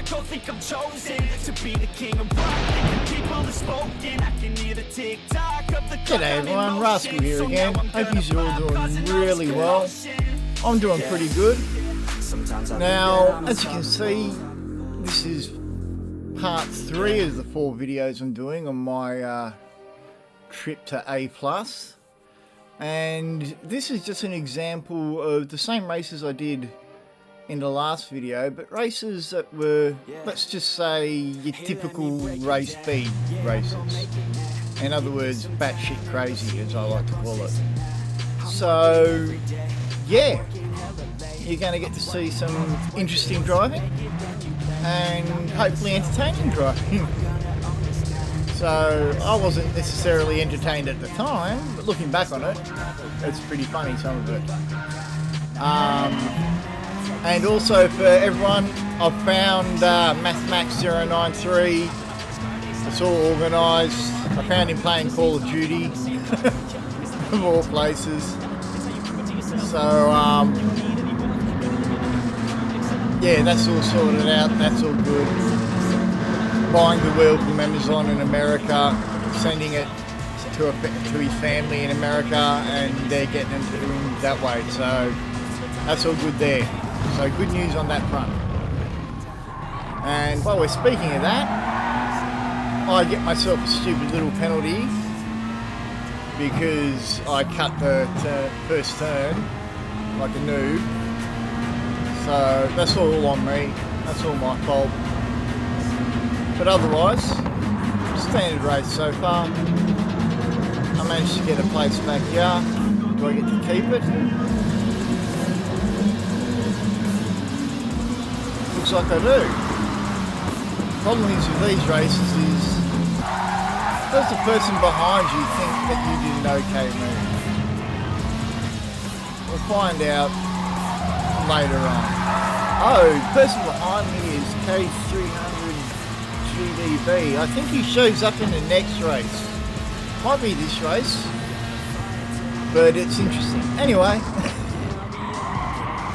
I don't think I'm chosen to be the king of rock. The people have spoken. I can hear the tick-tock of the clock. G'day everyone, Rascal here again. Hope you're all doing really well. I'm doing pretty good. Now, as you can see, this is part 3 of the 4 videos I'm doing on my trip to A+. And this is just an example of the same races I did in the last video, but races that were, let's just say, your typical race B races. In other words, batshit crazy, as I like to call it. So, yeah, you're going to get to see some interesting driving and hopefully entertaining driving. So, I wasn't necessarily entertained at the time, but looking back on it, it's pretty funny, some of it. And also for everyone, I've found Mathmax093. It's all organised. I found him playing Call of Duty, of all places. So, yeah, that's all sorted out. That's all good. Buying the wheel from Amazon in America, sending it to his family in America, and they're getting it to him that way. So that's all good there. So good news on that front. And while we're speaking of that, I get myself a stupid little penalty because I cut the first turn like a noob. So that's all on me. That's all my fault. But otherwise, standard race so far. I managed to get a place back here. Do I get to keep it? Looks like I do. Problem is with these races is, does the person behind you think that you did an okay move? We'll find out later on. Oh, the person behind me is K300 GDB. I think he shows up in the next race. Might be this race, but it's interesting. Anyway,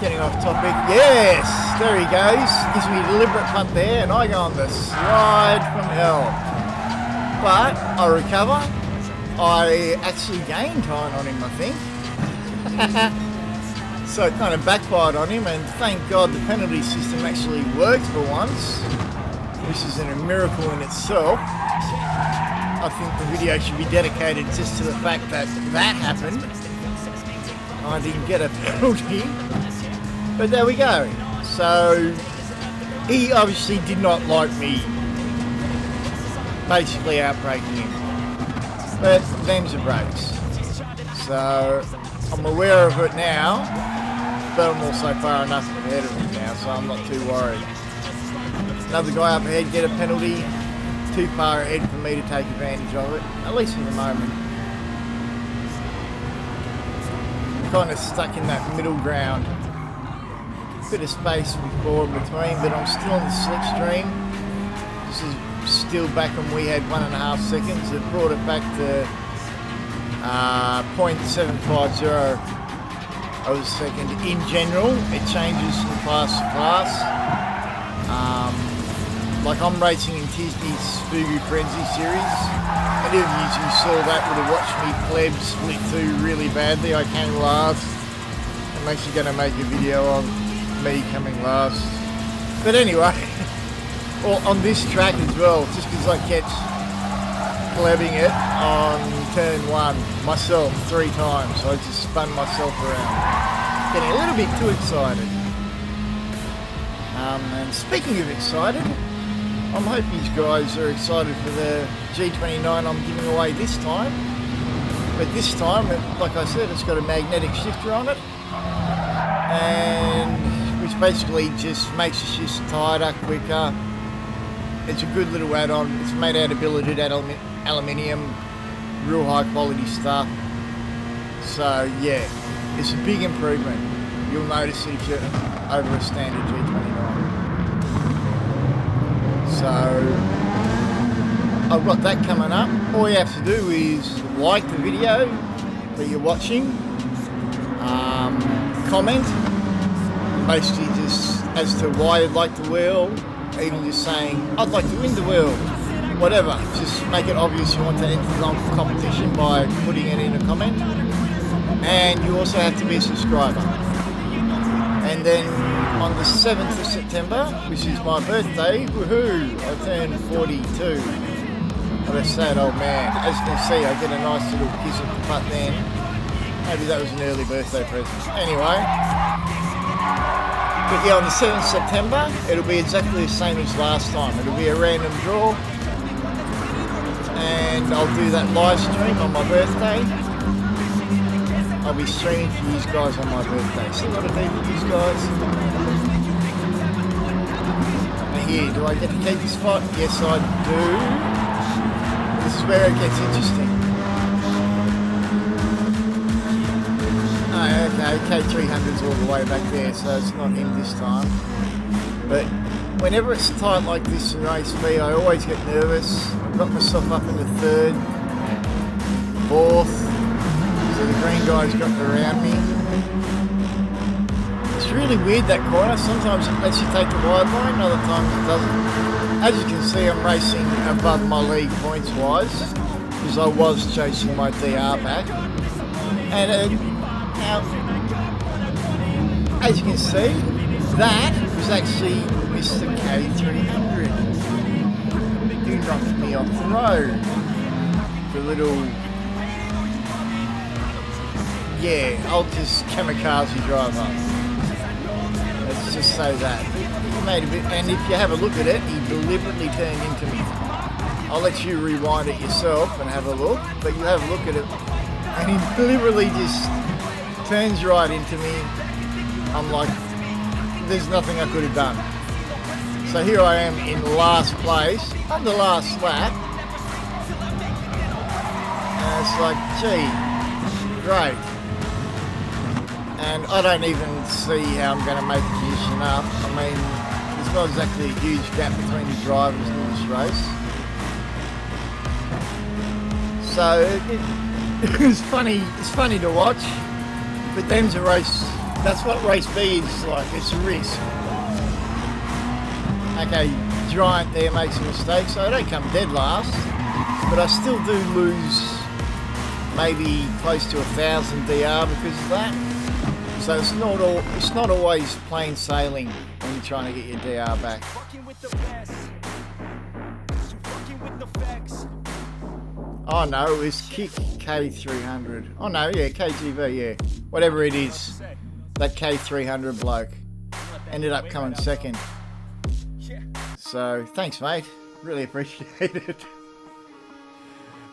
getting off topic. Yes, there he goes. Gives me a deliberate punt there, and I go on the slide from hell. But I recover. I actually gained time on him, I think. So it kind of backfired on him, and thank God the penalty system actually worked for once. This is a miracle in itself. I think the video should be dedicated just to the fact that that happened. I didn't get a penalty, but there we go. So he obviously did not like me basically outbraking him, but them's the breaks. So I'm aware of it now, but I'm also far enough ahead of him now, so I'm not too worried. Another guy up ahead get a penalty, too far ahead for me to take advantage of it, at least for the moment. I'm kind of stuck in that middle ground. Bit of space before in between, but I'm still on the slipstream. This is still back when we had 1.5 seconds. It brought it back to 0.750 of a second. In general, it changes from class to class. Like I'm racing in Disney's Fugu Frenzy series. Any of you who saw that would have watched me pleb split 2 really badly. I came last. I'm actually going to make a video of me coming last. But anyway, well, on this track as well, just because I kept plebbing it on turn 1 myself 3 times. So I just spun myself around. Getting a little bit too excited. And speaking of excited, I'm hoping you guys are excited for the G29 I'm giving away this time. But this time, like I said, it's got a magnetic shifter on it, and which basically just makes the shifts tighter, quicker. It's a good little add-on. It's made out of billeted aluminium, real high quality stuff. So yeah, it's a big improvement. You'll notice it if you're over a standard G29. So I've got that coming up. All you have to do is like the video that you're watching, comment, basically just as to why you'd like the wheel, even just saying, I'd like to win the world, whatever. Just make it obvious you want to enter the competition by putting it in a comment. And you also have to be a subscriber. And then on the 7th of September, which is my birthday, woohoo, I turned 42. What a sad old man. As you can see, I get a nice little kiss of the butt then. Maybe that was an early birthday present. Anyway. But yeah, on the 7th of September, it'll be exactly the same as last time. It'll be a random draw. And I'll do that live stream on my birthday. I'll be streaming for you guys on my birthday. See what I do for you guys? Now here, do I get to keep the spot? Yes, I do. This is where it gets interesting. Oh, okay, K300's all the way back there, so it's not him this time. But whenever it's tight like this in race B, I always get nervous. I've got myself up in the 3rd, 4th, so the green guy's got around me. It's really weird, that corner. Sometimes it lets you take the wide line, other times it doesn't. As you can see, I'm racing above my league points wise, because I was chasing my DR back. And now, as you can see, that was actually Mr. K300. He knocked me off the road. The little, yeah, I'll just kamikaze driver. Let's just say that. He made a bit, and if you have a look at it, he deliberately turned into me. I'll let you rewind it yourself and have a look, but you have a look at it, and he deliberately just turns right into me. I'm like, there's nothing I could have done. So here I am in last place on the last lap. And it's like, gee, great. And I don't even see how I'm going to make a position up. I mean, there's not exactly a huge gap between the drivers in this race. So it's funny to watch. But them's a race. That's what race B is like. It's a risk. Okay, Giant there makes a mistake, so I don't come dead last, but I still do lose maybe close to 1,000 DR because of that. So it's not always plain sailing when you're trying to get your DR back. Oh no, it was Kick K300. Oh no, yeah, KGV, yeah. Whatever it is. That K300 bloke ended up coming second. So, thanks mate. Really appreciate it.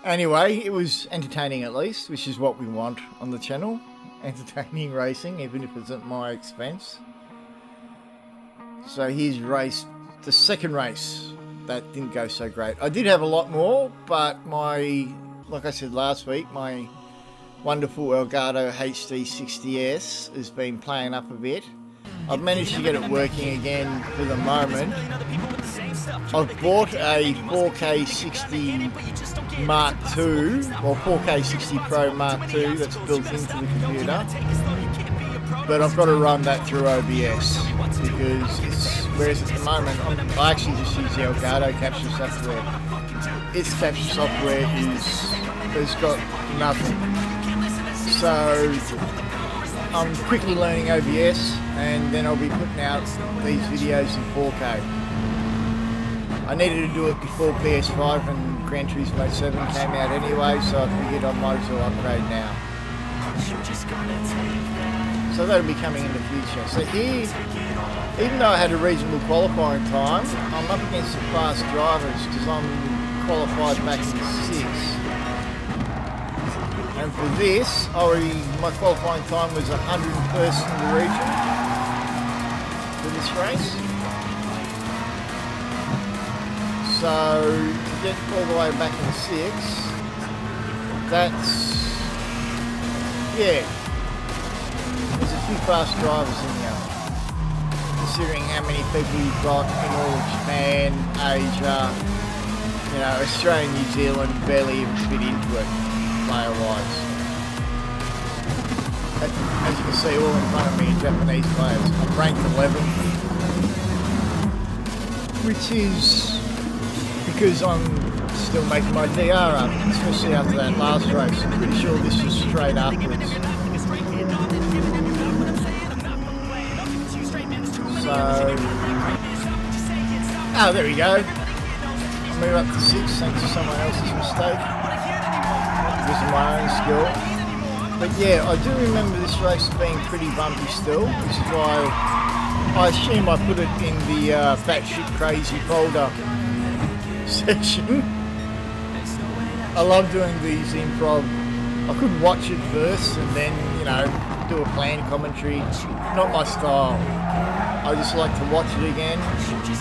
Anyway, it was entertaining at least, which is what we want on the channel. Entertaining racing, even if it's at my expense. So here's the second race. That didn't go so great. I did have a lot more, but like I said last week, my wonderful Elgato HD60S has been playing up a bit. I've managed to get it working again for the moment. I've bought a 4K60 Mark II, or 4K60 Pro Mark II that's built into the computer. But I've got to run that through OBS because whereas at the moment I actually just use the Elgato capture software. Its capture software has got nothing. So I'm quickly learning OBS and then I'll be putting out these videos in 4K. I needed to do it before PS5 and Gran Turismo 7 came out anyway, so I figured I might as well upgrade now. So that'll be coming in the future. So here, even though I had a reasonable qualifying time, I'm up against the fast drivers because I'm qualified back in the 6th. And for this, my qualifying time was 101st in the region for this race. So to get all the way back in the 6th, that's, yeah, there's a few fast drivers in here, considering how many people you've got in all of Japan, Asia, you know, Australia and New Zealand barely even fit into it, player-wise. As you can see, all in front of me are Japanese players. I'm ranked 11th. which is because I'm still making my DR up, especially after that last race. I'm pretty sure this is straight afterwards. So, oh, there we go. I'll move up to 6 thanks to someone else's mistake, not because of my own skill. But yeah, I do remember this race being pretty bumpy still, which is why I assume I put it in the batshit crazy folder section. I love doing these improv. I could watch it first and then, you know, do a planned commentary. Not my style. I just like to watch it again,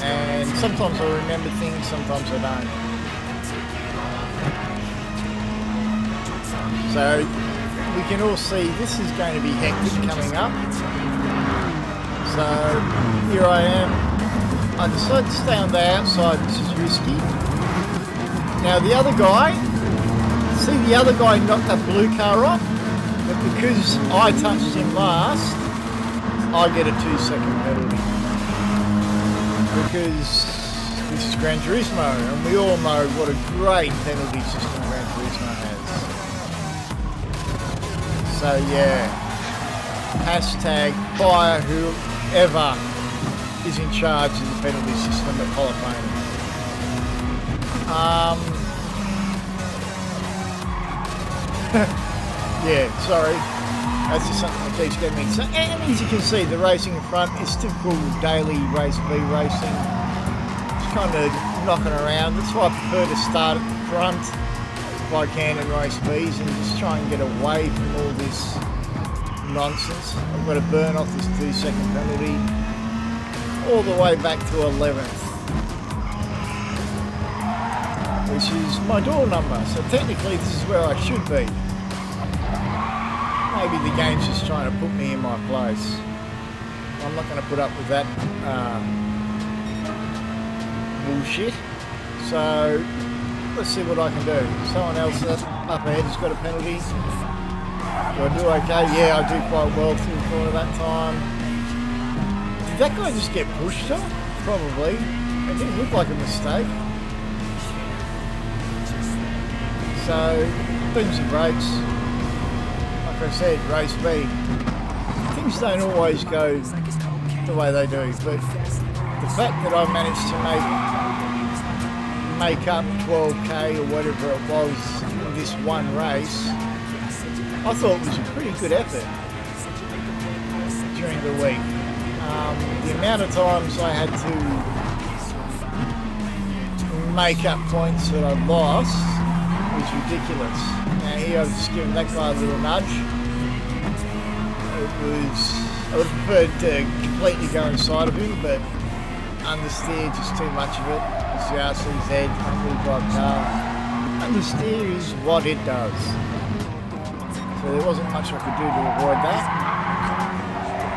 and sometimes I remember things, sometimes I don't. So we can all see this is going to be hectic coming up. So here I am. I decided to stay on the outside, which is risky. Now the other guy, see the other guy knocked that blue car off, but because I touched him last, I get a 2-second penalty. Because this is Gran Turismo, and we all know what a great penalty system Gran Turismo has. So yeah, hashtag fire whoever is in charge of the penalty system at Coolermaster. Yeah, sorry. That's just something that keeps getting me. So, and as you can see, the racing in front is typical daily race B racing. Just kind of knocking around. That's why I prefer to start at the front if I can in race Bs and just try and get away from all this nonsense. I've got to burn off this 2-second penalty all the way back to 11th, which is my door number. So technically this is where I should be. Maybe the game's just trying to put me in my place. I'm not going to put up with that bullshit. So let's see what I can do. Someone else up ahead has got a penalty. Do I do okay? Yeah, I do quite well through the corner that time. Did that guy just get pushed off? Probably. It didn't look like a mistake. So, booms and breaks. Like I said, race B. Things don't always go the way they do, but the fact that I managed to make up 12k or whatever it was in this one race, I thought it was a pretty good effort during the week. The amount of times I had to make up points that I lost was ridiculous. Now here I've just given that guy a little nudge. I would have preferred to completely go inside of him, but understeer just too much of it. It's the RCZ, front-wheel drive car. Understeer is what it does. So there wasn't much I could do to avoid that.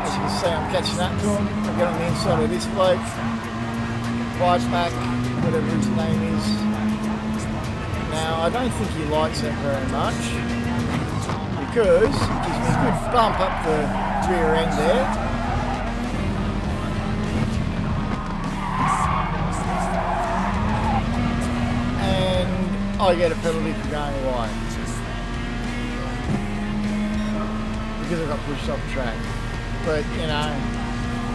As you can see, I'm catching up to him. I get on the inside of this bloke, fight back, whatever his name is. Now, I don't think he likes that very much, because it gives me a good bump up the rear end there. And I get a penalty for going wide, because I got pushed off track. But, you know,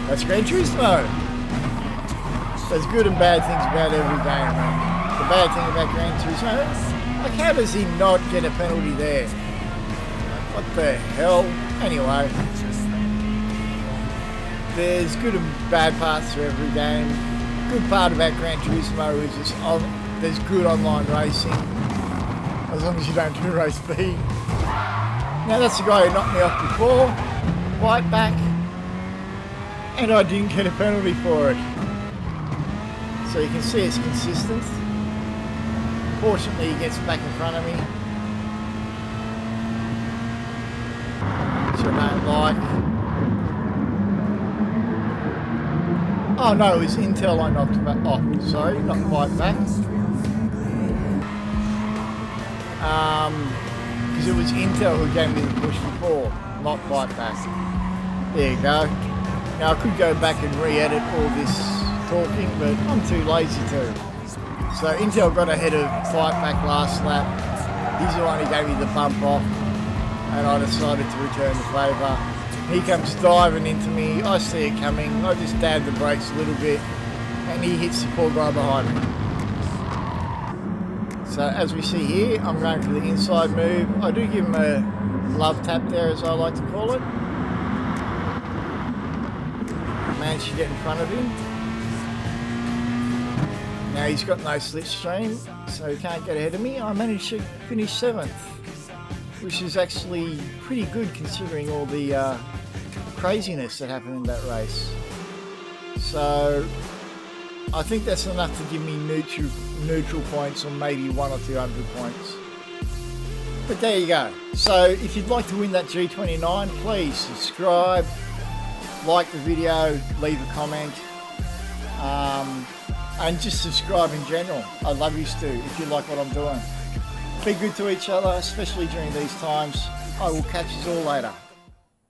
that's Gran Turismo. There's good and bad things about every game, man. The bad thing about Gran Turismo, like, how does he not get a penalty there? Like, what the hell? Anyway, there's good and bad parts to every game. Good part about Gran Turismo is just there's good online racing, as long as you don't do race B. Now that's the guy who knocked me off before, fight back, and I didn't get a penalty for it. So you can see it's consistent. Fortunately he gets back in front of me, which I don't like. Oh no, it was Intel I knocked back off, sorry, not quite back. Because it was Intel who gave me the push before, not quite back. There you go. Now I could go back and re-edit all this talking, but I'm too lazy to. So Intel got ahead of Fight Back last lap. He's the one who gave me the bump off, and I decided to return the favour. He comes diving into me, I see it coming, I just dab the brakes a little bit, and he hits the poor guy behind me. So as we see here, I'm going for the inside move. I do give him a love tap there, as I like to call it. Managed to get in front of him. Now he's got no slipstream, so he can't get ahead of me. I managed to finish 7th, which is actually pretty good considering all the craziness that happened in that race. So I think that's enough to give me neutral points, or maybe 100 or 200 points. But there you go. So if you'd like to win that G29, please subscribe, like the video, leave a comment, and just subscribe in general. I'd love you to if you like what I'm doing. Be good to each other, especially during these times. I will catch you all later.